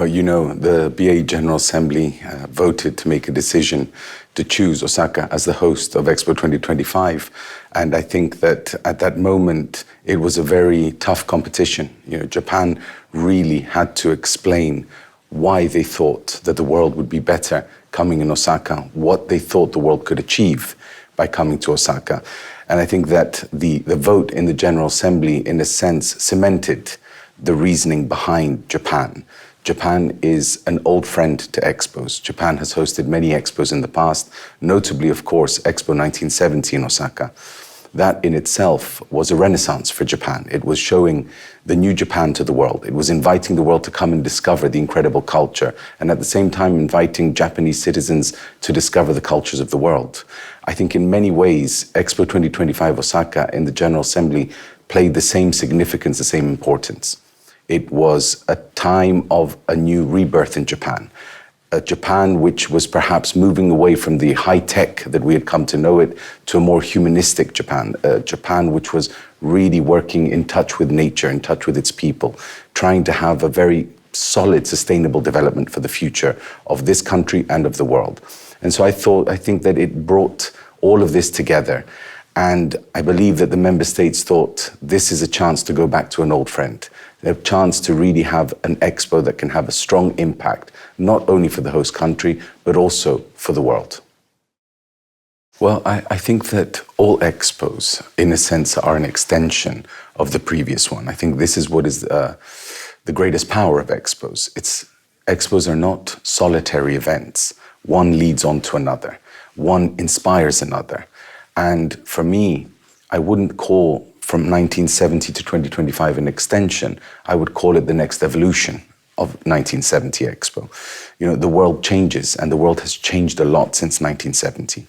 The BA General Assembly voted to make a decision to choose Osaka as the host of Expo 2025. And I think that at that moment, it was a very tough competition. Japan really had to explain why they thought that the world would be better coming in Osaka, what they thought the world could achieve by coming to Osaka. And I think that the vote in the General Assembly, in a sense, cemented the reasoning behind Japan. Japan is an old friend to Expos. Japan has hosted many Expos in the past, notably, of course, Expo 1970 in Osaka. That in itself was a renaissance for Japan. It was showing the new Japan to the world. It was inviting the world to come and discover the incredible culture, and at the same time inviting Japanese citizens to discover the cultures of the world. I think in many ways, Expo 2025 Osaka in the General Assembly played the same significance, the same importance. It was a time of a new rebirth in Japan. A Japan which was perhaps moving away from the high tech that we had come to know it to a more humanistic Japan, a Japan which was really working in touch with nature, in touch with its people, trying to have a very solid, sustainable development for the future of this country and of the world. And so I think that it brought all of this together. And I believe that the member states thought this is a chance to go back to an old friend, a chance to really have an expo that can have a strong impact, not only for the host country, but also for the world. Well, I think that all expos, in a sense, are an extension of the previous one. I think this is what is the greatest power of expos. Expos are not solitary events. One leads on to another. One inspires another. And for me, I wouldn't call from 1970 to 2025 an extension. I would call it the next evolution of 1970 Expo. The world changes, and the world has changed a lot since 1970.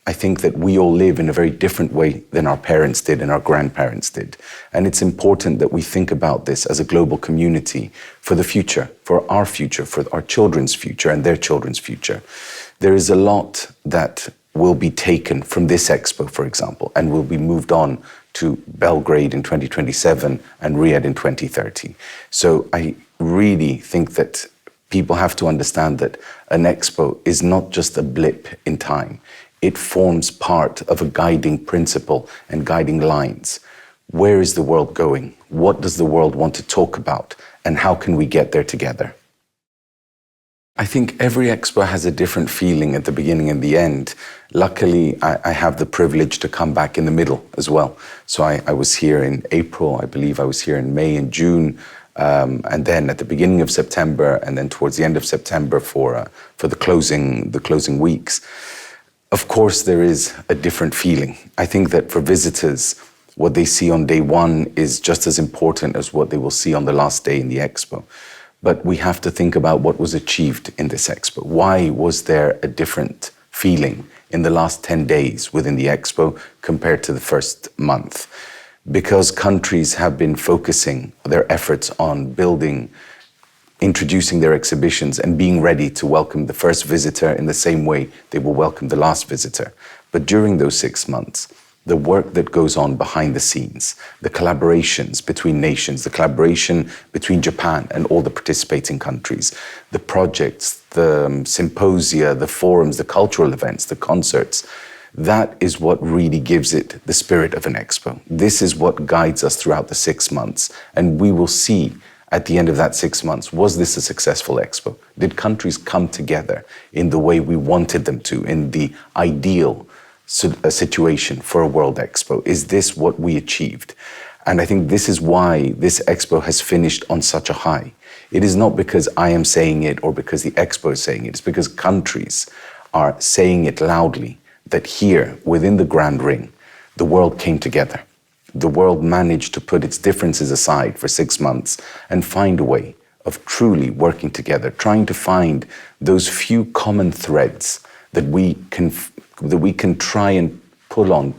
I think that we all live in a very different way than our parents did and our grandparents did. And it's important that we think about this as a global community for the future, for our children's future and their children's future. There is a lot that will be taken from this Expo, for example, and will be moved on to Belgrade in 2027 and Riyadh in 2030. So I really think that people have to understand that an Expo is not just a blip in time. It forms part of a guiding principle and guiding lines. Where is the world going? What does the world want to talk about? And how can we get there together? I think every Expo has a different feeling at the beginning and the end. Luckily, I have the privilege to come back in the middle as well. So I was here in April, I believe I was here in May and June, and then at the beginning of September, and then towards the end of September for the closing weeks. Of course, there is a different feeling. I think that for visitors, what they see on day one is just as important as what they will see on the last day in the Expo. But we have to think about what was achieved in this Expo. Why was there a different feeling in the last 10 days within the Expo compared to the first month? Because countries have been focusing their efforts on introducing their exhibitions and being ready to welcome the first visitor in the same way they will welcome the last visitor. But during those 6 months, the work that goes on behind the scenes, the collaborations between nations, the collaboration between Japan and all the participating countries, the projects, the symposia, the forums, the cultural events, the concerts, that is what really gives it the spirit of an Expo. This is what guides us throughout the 6 months. And we will see at the end of that 6 months, was this a successful Expo? Did countries come together in the way we wanted them to, in the ideal situation for a World Expo? Is this what we achieved? And I think this is why this Expo has finished on such a high. It is not because I am saying it or because the Expo is saying it. It's because countries are saying it loudly that here, within the Grand Ring, the world came together. The world managed to put its differences aside for 6 months and find a way of truly working together, trying to find those few common threads that we can try and pull on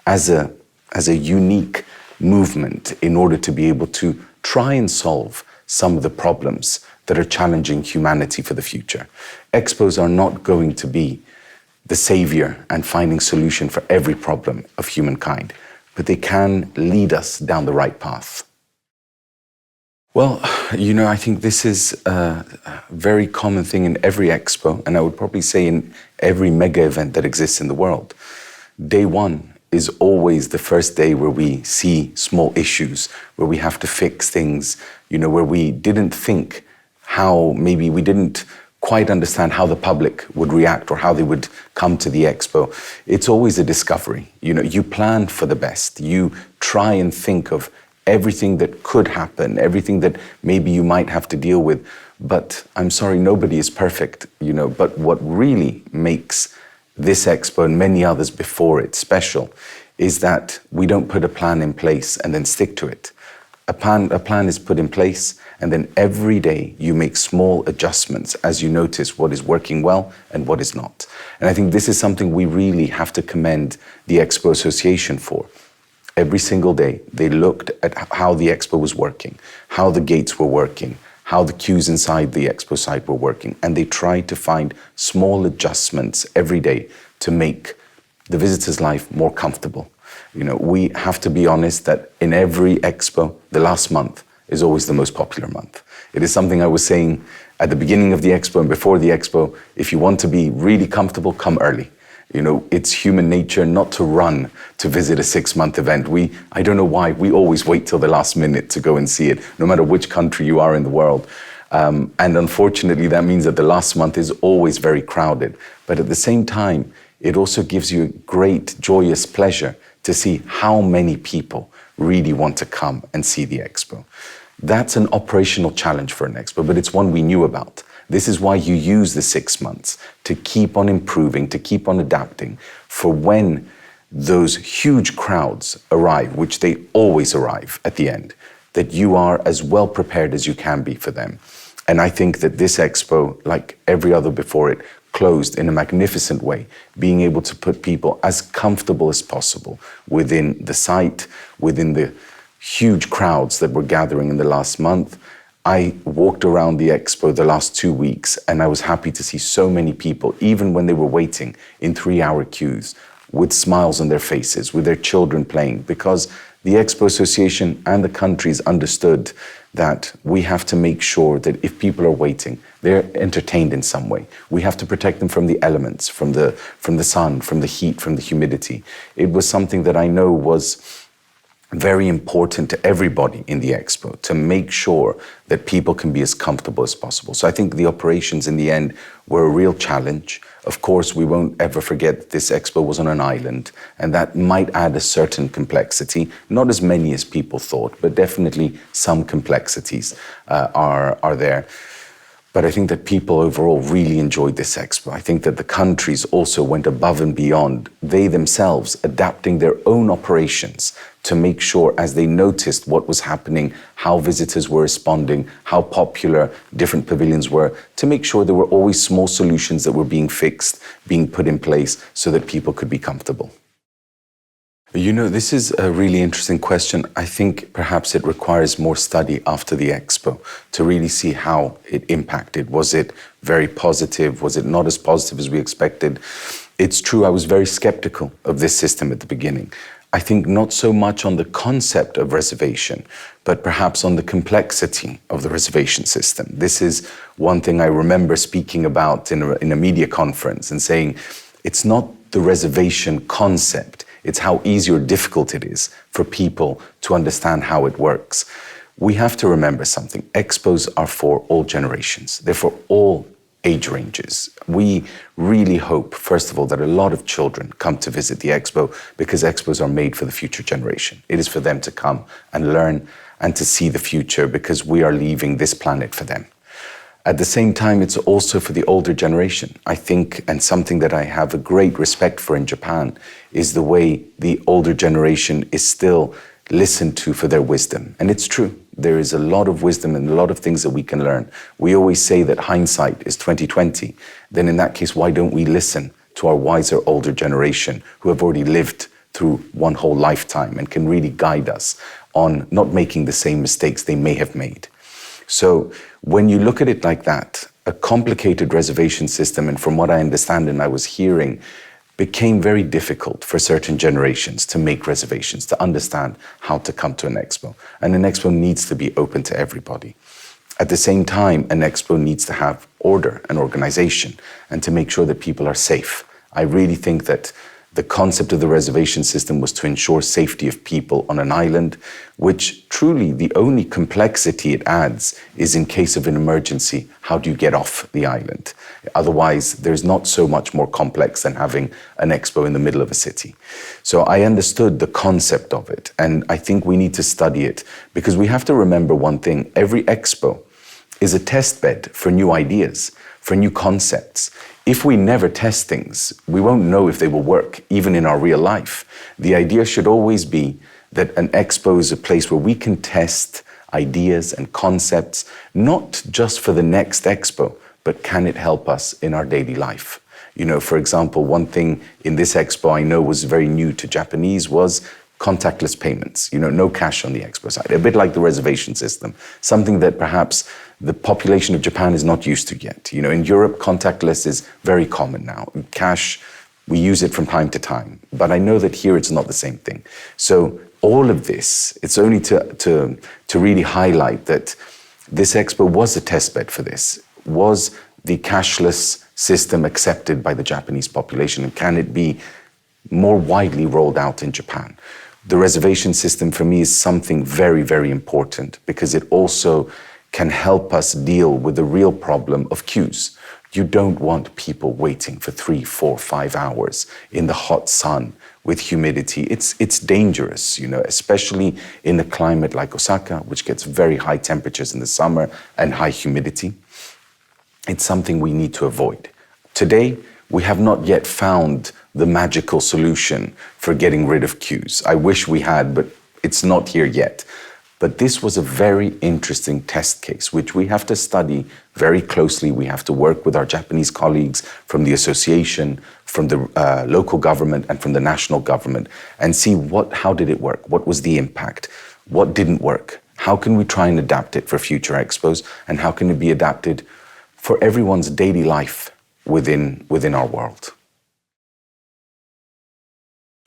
as a unique movement in order to be able to try and solve some of the problems that are challenging humanity for the future. Expos are not going to be the savior and finding solution for every problem of humankind, but they can lead us down the right path. Well, I think this is a very common thing in every expo, and I would probably say in every mega event that exists in the world. Day one is always the first day where we see small issues, where we have to fix things, where we didn't think how, maybe we didn't quite understand how the public would react or how they would come to the expo. It's always a discovery. You plan for the best. You try and think of everything that could happen, everything that maybe you might have to deal with. But I'm sorry, nobody is perfect, But what really makes this expo and many others before it special is that we don't put a plan in place and then stick to it. A plan is put in place, and then every day you make small adjustments as you notice what is working well and what is not. And I think this is something we really have to commend the Expo Association for. Every single day, they looked at how the expo was working, how the gates were working, how the queues inside the expo site were working, and they tried to find small adjustments every day to make the visitor's life more comfortable. We have to be honest that in every expo, the last month is always the most popular month. It is something I was saying at the beginning of the expo and before the expo. If you want to be really comfortable, come early. It's human nature not to run to visit a 6-month event. I don't know why, we always wait till the last minute to go and see it, no matter which country you are in the world. And unfortunately, that means that the last month is always very crowded. But at the same time, it also gives you a great, joyous pleasure to see how many people really want to come and see the expo. That's an operational challenge for an expo, but it's one we knew about. This is why you use the 6 months to keep on improving, to keep on adapting for when those huge crowds arrive, which they always arrive at the end, that you are as well prepared as you can be for them. And I think that this expo, like every other before it, closed in a magnificent way, being able to put people as comfortable as possible within the site, within the huge crowds that were gathering in the last month. I walked around the expo the last 2 weeks, and I was happy to see so many people, even when they were waiting in 3-hour queues, with smiles on their faces, with their children playing, because the Expo Association and the countries understood that we have to make sure that if people are waiting, they're entertained in some way. We have to protect them from the elements, from the sun, from the heat, from the humidity. It was something that I know was very important to everybody in the expo, to make sure that people can be as comfortable as possible. So I think the operations in the end were a real challenge. Of course, we won't ever forget that this expo was on an island, and that might add a certain complexity, not as many as people thought, but definitely some complexities are there. But I think that people overall really enjoyed this expo. I think that the countries also went above and beyond, they themselves adapting their own operations to make sure, as they noticed what was happening, how visitors were responding, how popular different pavilions were, to make sure there were always small solutions that were being fixed, being put in place so that people could be comfortable. This is a really interesting question. I think perhaps it requires more study after the expo to really see how it impacted. Was it very positive? Was it not as positive as we expected? It's true, I was very skeptical of this system at the beginning. I think not so much on the concept of reservation, but perhaps on the complexity of the reservation system. This is one thing I remember speaking about in a media conference and saying, it's not the reservation concept, it's how easy or difficult it is for people to understand how it works. We have to remember something. Expos are for all generations. They're for all age ranges. We really hope, first of all, that a lot of children come to visit the expo because expos are made for the future generation. It is for them to come and learn and to see the future because we are leaving this planet for them. At the same time, it's also for the older generation. I think, and something that I have a great respect for in Japan, is the way the older generation is still listened to for their wisdom. And it's true. There is a lot of wisdom and a lot of things that we can learn. We always say that hindsight is 20/20. Then in that case, why don't we listen to our wiser older generation who have already lived through one whole lifetime and can really guide us on not making the same mistakes they may have made. So when you look at it like that, a complicated reservation system, and from what I understand and I was hearing, became very difficult for certain generations to make reservations, to understand how to come to an expo. And an expo needs to be open to everybody. At the same time, an expo needs to have order and organization and to make sure that people are safe. I really think that the concept of the reservation system was to ensure safety of people on an island, which truly the only complexity it adds is in case of an emergency, how do you get off the island? Otherwise, there's not so much more complex than having an expo in the middle of a city. So I understood the concept of it, and I think we need to study it because we have to remember one thing: every expo is a test bed for new ideas, for new concepts. If we never test things, we won't know if they will work, even in our real life. The idea should always be that an expo is a place where we can test ideas and concepts, not just for the next expo, but can it help us in our daily life? You know, for example, one thing in this expo I know was very new to Japanese was contactless payments, you know, no cash on the expo side, a bit like the reservation system, something that perhaps the population of Japan is not used to yet. You know, in Europe, contactless is very common now. Cash, we use it from time to time, but I know that here it's not the same thing. So all of this, it's only to really highlight that this expo was a test bed for this. Was the cashless system accepted by the Japanese population, and can it be more widely rolled out in Japan? The reservation system for me is something very, very important because it also can help us deal with the real problem of queues. You don't want people waiting for 3, 4, 5 hours in the hot sun with humidity. It's dangerous, you know, especially in a climate like Osaka, which gets very high temperatures in the summer and high humidity. It's something we need to avoid. Today, we have not yet found the magical solution for getting rid of queues. I wish we had, but it's not here yet. But this was a very interesting test case, which we have to study very closely. We have to work with our Japanese colleagues from the association, from the local government and from the national government and see how did it work? What was the impact? What didn't work? How can we try and adapt it for future expos? And how can it be adapted for everyone's daily life within our world?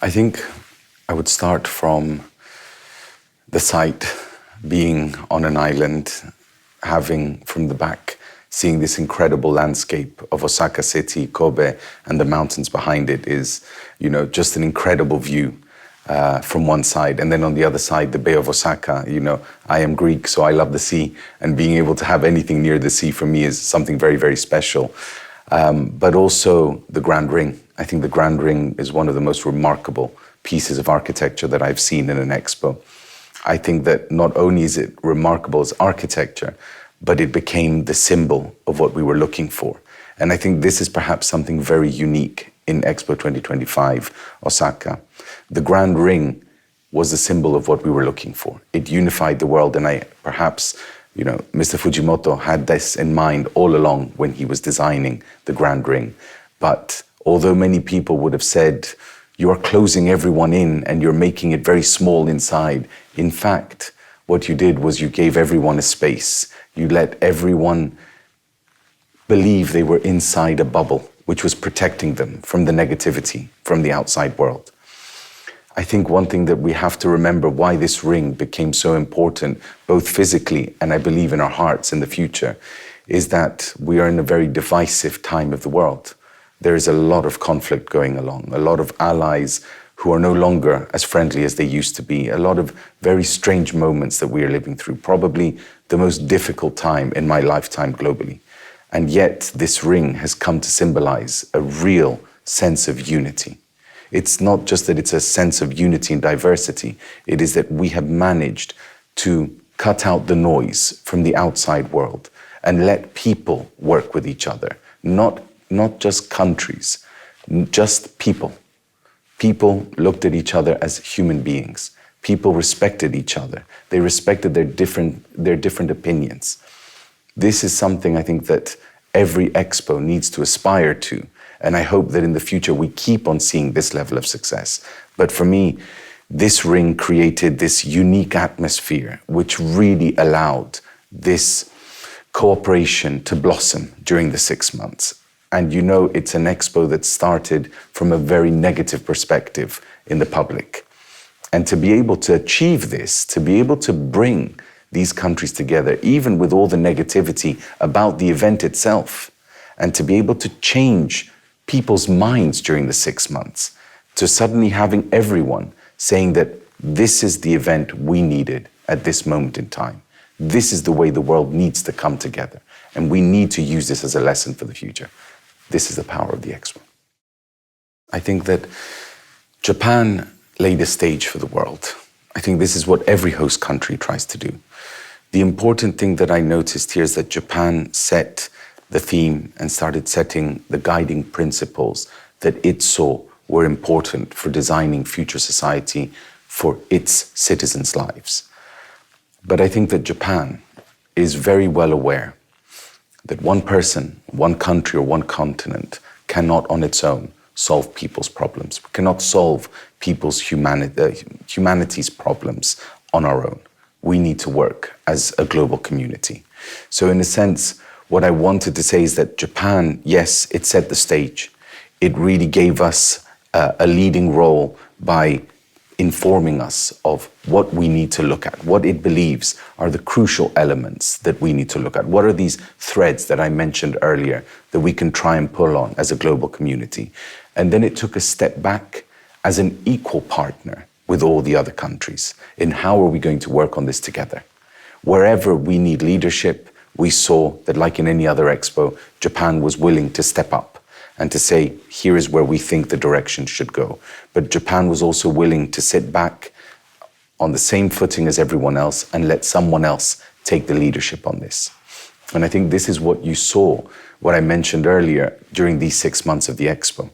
I think I would start from the site, being on an island, having from the back, seeing this incredible landscape of Osaka City, Kobe, and the mountains behind it is, you know, just an incredible view from one side. And then on the other side, the Bay of Osaka. You know, I am Greek, so I love the sea, and being able to have anything near the sea for me is something very, very special. But also the Grand Ring. I think the Grand Ring is one of the most remarkable pieces of architecture that I've seen in an expo. I think that not only is it remarkable as architecture, but it became the symbol of what we were looking for. And I think this is perhaps something very unique in Expo 2025, Osaka. The Grand Ring was the symbol of what we were looking for. It unified the world, and you know, Mr. Fujimoto had this in mind all along when he was designing the Grand Ring. But although many people would have said, you are closing everyone in and you're making it very small inside, in fact, what you did was you gave everyone a space. You let everyone believe they were inside a bubble, which was protecting them from the negativity from the outside world. I think one thing that we have to remember why this ring became so important, both physically and I believe in our hearts in the future, is that we are in a very divisive time of the world. There is a lot of conflict going along, a lot of allies who are no longer as friendly as they used to be, a lot of very strange moments that we are living through, probably the most difficult time in my lifetime globally. And yet this ring has come to symbolize a real sense of unity. It's not just that it's a sense of unity and diversity, it is that we have managed to cut out the noise from the outside world and let people work with each other, not just countries, just people. People looked at each other as human beings. People respected each other. They respected their different opinions. This is something I think that every expo needs to aspire to. And I hope that in the future we keep on seeing this level of success. But for me, this ring created this unique atmosphere, which really allowed this cooperation to blossom during the 6 months. And you know it's an expo that started from a very negative perspective in the public. And to be able to achieve this, to be able to bring these countries together, even with all the negativity about the event itself, and to be able to change people's minds during the 6 months, to suddenly having everyone saying that this is the event we needed at this moment in time. This is the way the world needs to come together. And we need to use this as a lesson for the future. This is the power of the Expo. I think that Japan laid a stage for the world. I think this is what every host country tries to do. The important thing that I noticed here is that Japan set the theme and started setting the guiding principles that it saw were important for designing future society for its citizens' lives. But I think that Japan is very well aware that one person, one country or one continent cannot on its own solve people's problems. We cannot solve people's humanity's problems on our own. We need to work as a global community. So in a sense, what I wanted to say is that Japan, yes, it set the stage. It really gave us a leading role by informing us of what we need to look at, what it believes are the crucial elements that we need to look at. What are these threads that I mentioned earlier that we can try and pull on as a global community? And then it took a step back as an equal partner with all the other countries in how are we going to work on this together. Wherever we need leadership, we saw that like in any other expo, Japan was willing to step up and to say, here is where we think the direction should go. But Japan was also willing to sit back on the same footing as everyone else and let someone else take the leadership on this. And I think this is what you saw, what I mentioned earlier during these 6 months of the Expo.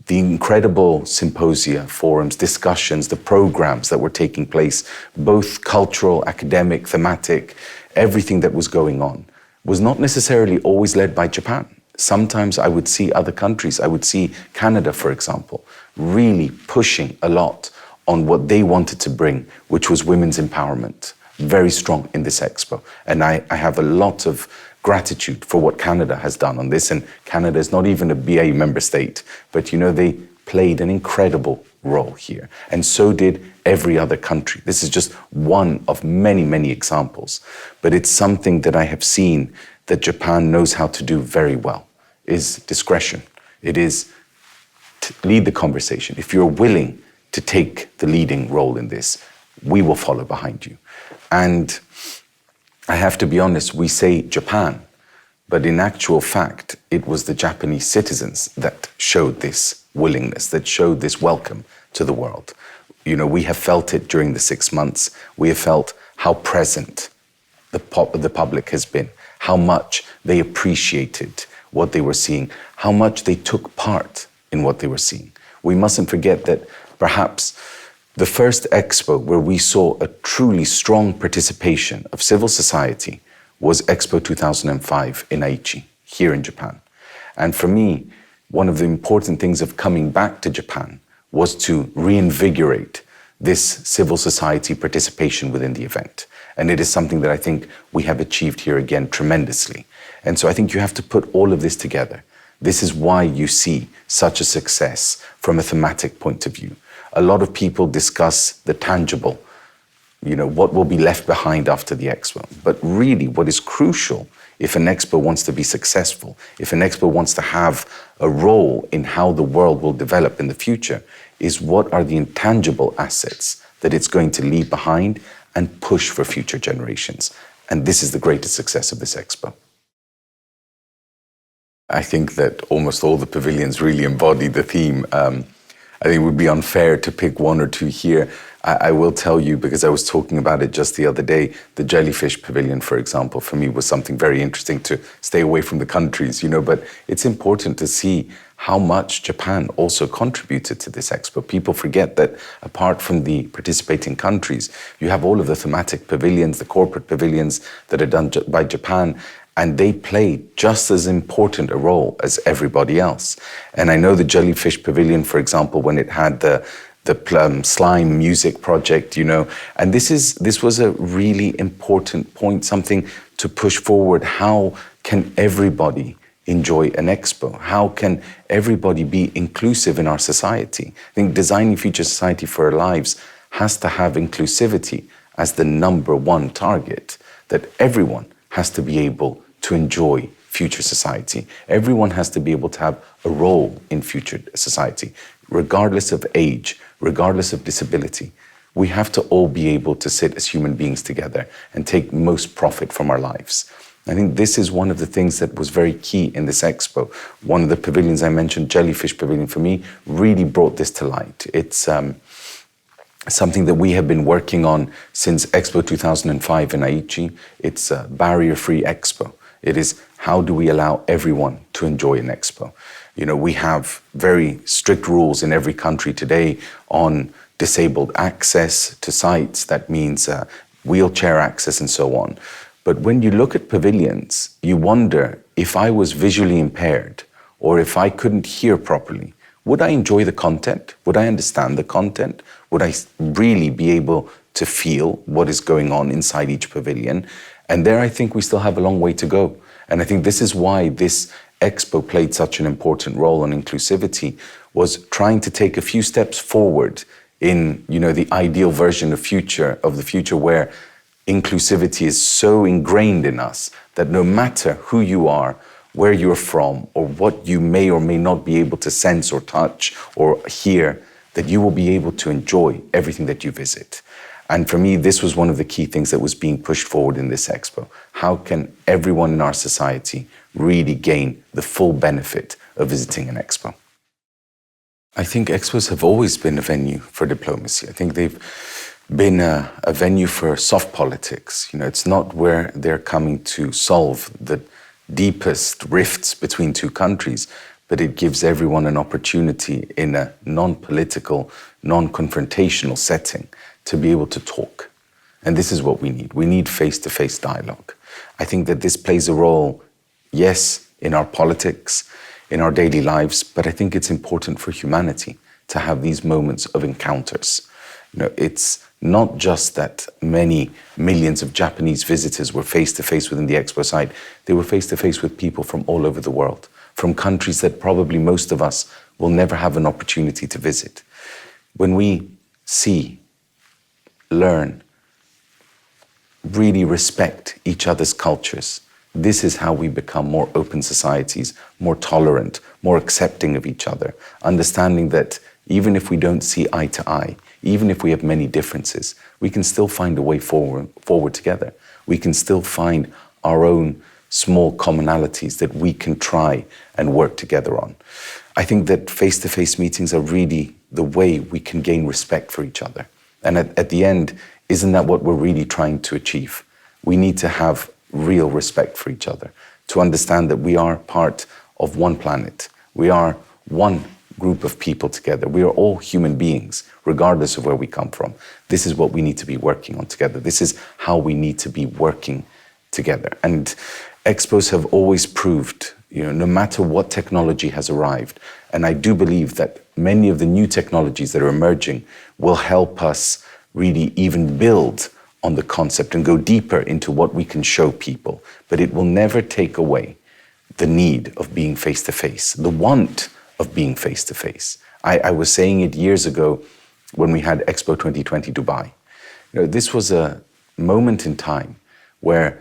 The incredible symposia, forums, discussions, the programs that were taking place, both cultural, academic, thematic, everything that was going on, was not necessarily always led by Japan. Sometimes I would see other countries, I would see Canada, for example, really pushing a lot on what they wanted to bring, which was women's empowerment, very strong in this expo. And I have a lot of gratitude for what Canada has done on this. And Canada is not even a BA member state, but you know, they played an incredible role here. And so did every other country. This is just one of many, many examples. But it's something that I have seen that Japan knows how to do very well, is discretion. It is to lead the conversation. If you're willing to take the leading role in this, we will follow behind you. And I have to be honest, we say Japan, but in actual fact, it was the Japanese citizens that showed this willingness, that showed this welcome to the world. You know, we have felt it during the 6 months. We have felt how present the public has been, how much they appreciated what they were seeing, how much they took part in what they were seeing. We mustn't forget that perhaps the first expo where we saw a truly strong participation of civil society was Expo 2005 in Aichi, here in Japan. And for me, one of the important things of coming back to Japan was to reinvigorate this civil society participation within the event. And it is something that I think we have achieved here again tremendously. And so I think you have to put all of this together. This is why you see such a success from a thematic point of view. A lot of people discuss the tangible, you know, what will be left behind after the expo. But really what is crucial if an expo wants to be successful, if an expo wants to have a role in how the world will develop in the future, is what are the intangible assets that it's going to leave behind and push for future generations. And this is the greatest success of this expo. I think that almost all the pavilions really embody the theme. I think it would be unfair to pick one or two here. I will tell you, because I was talking about it just the other day, the jellyfish pavilion, for example, for me was something very interesting to stay away from the countries, you know, but it's important to see how much Japan also contributed to this expo. People forget that apart from the participating countries, you have all of the thematic pavilions, the corporate pavilions that are done by Japan, and they play just as important a role as everybody else. And I know the Jellyfish Pavilion, for example, when it had the slime music project, you know, and this was a really important point, something to push forward. How can everybody enjoy an expo? How can everybody be inclusive in our society? I think designing future society for our lives has to have inclusivity as the #1 target, that everyone has to be able to enjoy future society. Everyone has to be able to have a role in future society, regardless of age, regardless of disability. We have to all be able to sit as human beings together and take most profit from our lives. I think this is one of the things that was very key in this expo. One of the pavilions I mentioned, Jellyfish Pavilion, for me, really brought this to light. It's something that we have been working on since Expo 2005 in Aichi. It's a barrier-free expo. It is, how do we allow everyone to enjoy an expo? You know, we have very strict rules in every country today on disabled access to sites. That means wheelchair access and so on. But when you look at pavilions, you wonder, if I was visually impaired or if I couldn't hear properly, would I enjoy the content? Would I understand the content? Would I really be able to feel what is going on inside each pavilion? And there I think we still have a long way to go. And I think this is why this Expo played such an important role on inclusivity, was trying to take a few steps forward in, you know, the ideal version of the future where inclusivity is so ingrained in us that no matter who you are, where you're from, or what you may or may not be able to sense or touch or hear, that you will be able to enjoy everything that you visit. And for me, this was one of the key things that was being pushed forward in this expo. How can everyone in our society really gain the full benefit of visiting an expo? I think expos have always been a venue for diplomacy. I think they've been a venue for soft politics. You know, it's not where they're coming to solve the deepest rifts between two countries, but it gives everyone an opportunity in a non-political, non-confrontational setting to be able to talk. And this is what we need. We need face-to-face dialogue. I think that this plays a role, yes, in our politics, in our daily lives, but I think it's important for humanity to have these moments of encounters. You know, it's not just that many millions of Japanese visitors were face-to-face within the expo site. They were face-to-face with people from all over the world, from countries that probably most of us will never have an opportunity to visit. When we see, learn, really respect each other's cultures, this is how we become more open societies, more tolerant, more accepting of each other, understanding that even if we don't see eye to eye, even if we have many differences, we can still find a way forward together. We can still find our own small commonalities that we can try and work together on. I think that face-to-face meetings are really the way we can gain respect for each other. And at the end, isn't that what we're really trying to achieve? We need to have real respect for each other, to understand that we are part of one planet. We are one group of people together. We are all human beings, regardless of where we come from. This is what we need to be working on together. This is how we need to be working together. And expos have always proved, no matter what technology has arrived, and I do believe that many of the new technologies that are emerging will help us really even build on the concept and go deeper into what we can show people. But it will never take away the need of being face-to-face, the want of being face-to-face. I was saying it years ago when we had Expo 2020 Dubai. This was a moment in time where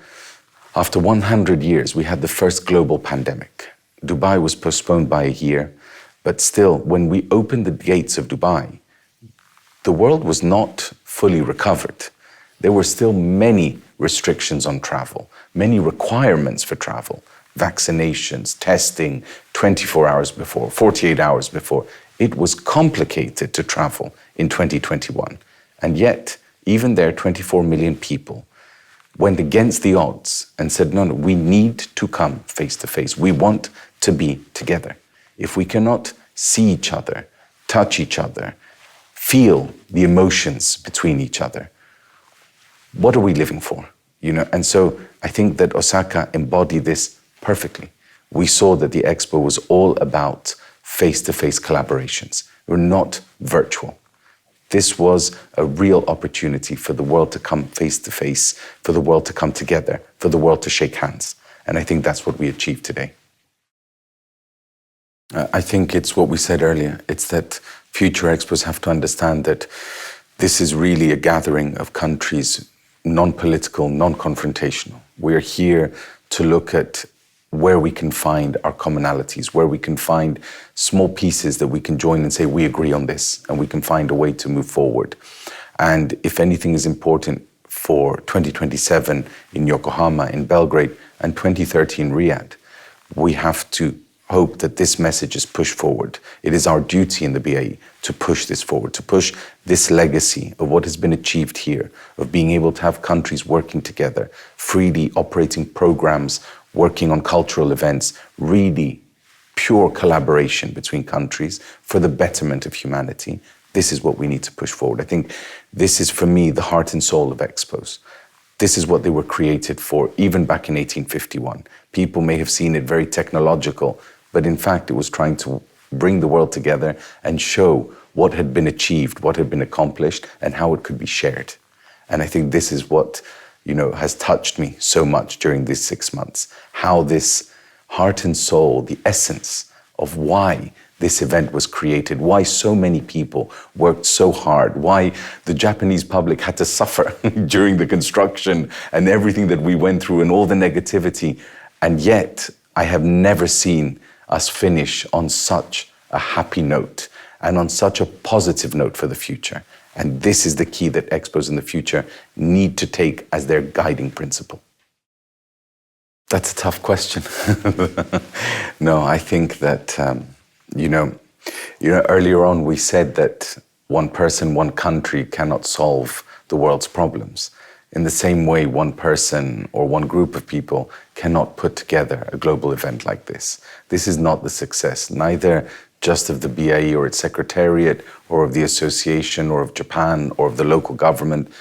after 100 years, we had the first global pandemic. Dubai was postponed by a year, but still, when we opened the gates of Dubai, the world was not fully recovered. There were still many restrictions on travel, many requirements for travel, vaccinations, testing 24 hours before, 48 hours before. It was complicated to travel in 2021. And yet, even there, 24 million people went against the odds and said, no, we need to come face to face. We want to be together. If we cannot see each other, touch each other, feel the emotions between each other, what are we living for? And so I think that Osaka embodied this perfectly. We saw that the Expo was all about face-to-face collaborations. We're not virtual. This was a real opportunity for the world to come face-to-face, for the world to come together, for the world to shake hands. And I think that's what we achieved today. I think it's what we said earlier. It's that future expos have to understand that this is really a gathering of countries, non-political, non-confrontational. We're here to look at where we can find our commonalities, where we can find small pieces that we can join and say, we agree on this, and we can find a way to move forward. And if anything is important for 2027 in Yokohama, in Belgrade, and 2030 in Riyadh, we have to hope that this message is pushed forward. It is our duty in the BAE to push this forward, to push this legacy of what has been achieved here, of being able to have countries working together, freely operating programs, working on cultural events, really pure collaboration between countries for the betterment of humanity. This is what we need to push forward. I think this is, for me, the heart and soul of Expos. This is what they were created for, even back in 1851. People may have seen it very technological, but in fact, it was trying to bring the world together and show what had been achieved, what had been accomplished, and how it could be shared. And I think this is what, has touched me so much during these 6 months. How this heart and soul, the essence of why this event was created, why so many people worked so hard, why the Japanese public had to suffer during the construction and everything that we went through and all the negativity. And yet, I have never seen us finish on such a happy note and on such a positive note for the future. And this is the key that Expos in the future need to take as their guiding principle. That's a tough question. No, I think that, earlier on we said that one person, one country cannot solve the world's problems. In the same way, one person or one group of people cannot put together a global event like this. This is not the success, neither just of the BAE or its secretariat or of the association or of Japan or of the local government.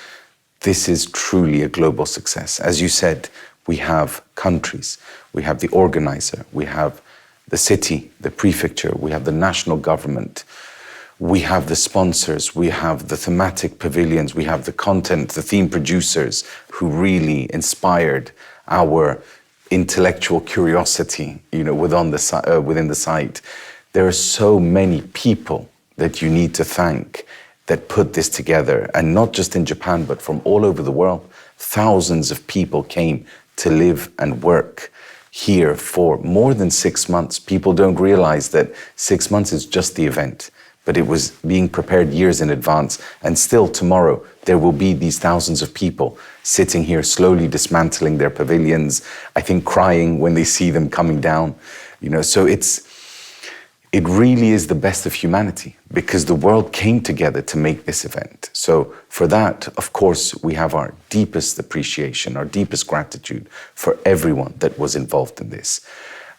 This is truly a global success. As you said, we have countries, we have the organizer, we have the city, the prefecture, we have the national government, we have the sponsors, we have the thematic pavilions, we have the content, the theme producers who really inspired our intellectual curiosity, within the site. There are so many people that you need to thank that put this together, and not just in Japan, but from all over the world. Thousands of people came to live and work here for more than 6 months. People don't realize that 6 months is just the event, but it was being prepared years in advance. And still tomorrow, there will be these thousands of people sitting here slowly dismantling their pavilions, I think crying when they see them coming down. So it really is the best of humanity, because the world came together to make this event. So for that, of course, we have our deepest appreciation, our deepest gratitude for everyone that was involved in this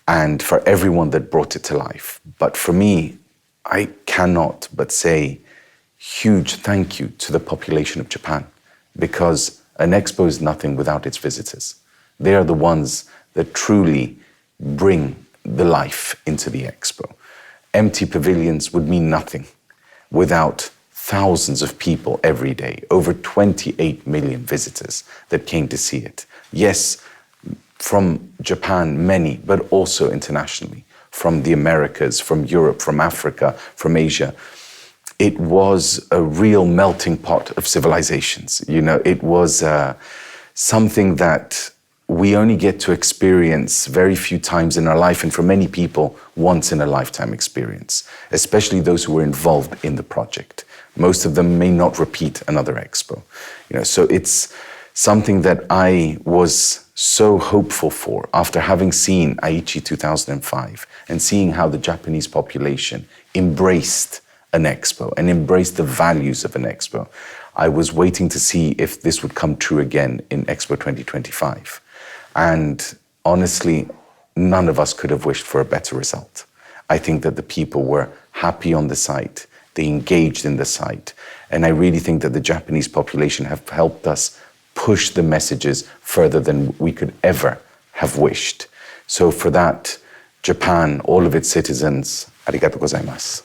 and for everyone that brought it to life. But for me, I cannot but say huge thank you to the population of Japan, because an expo is nothing without its visitors. They are the ones that truly bring the life into the expo. Empty pavilions would mean nothing without thousands of people every day, over 28 million visitors that came to see it. Yes, from Japan, many, but also internationally, from the Americas, from Europe, from Africa, from Asia. It was a real melting pot of civilizations. It was something that we only get to experience very few times in our life, and for many people, once in a lifetime experience, especially those who were involved in the project. Most of them may not repeat another expo. So it's something that I was so hopeful for after having seen Aichi 2005 and seeing how the Japanese population embraced an expo and embraced the values of an expo. I was waiting to see if this would come true again in Expo 2025. And honestly, none of us could have wished for a better result. I think that the people were happy on the site, they engaged in the site, and I really think that the Japanese population have helped us push the messages further than we could ever have wished. So for that, Japan, all of its citizens, arigatou gozaimasu.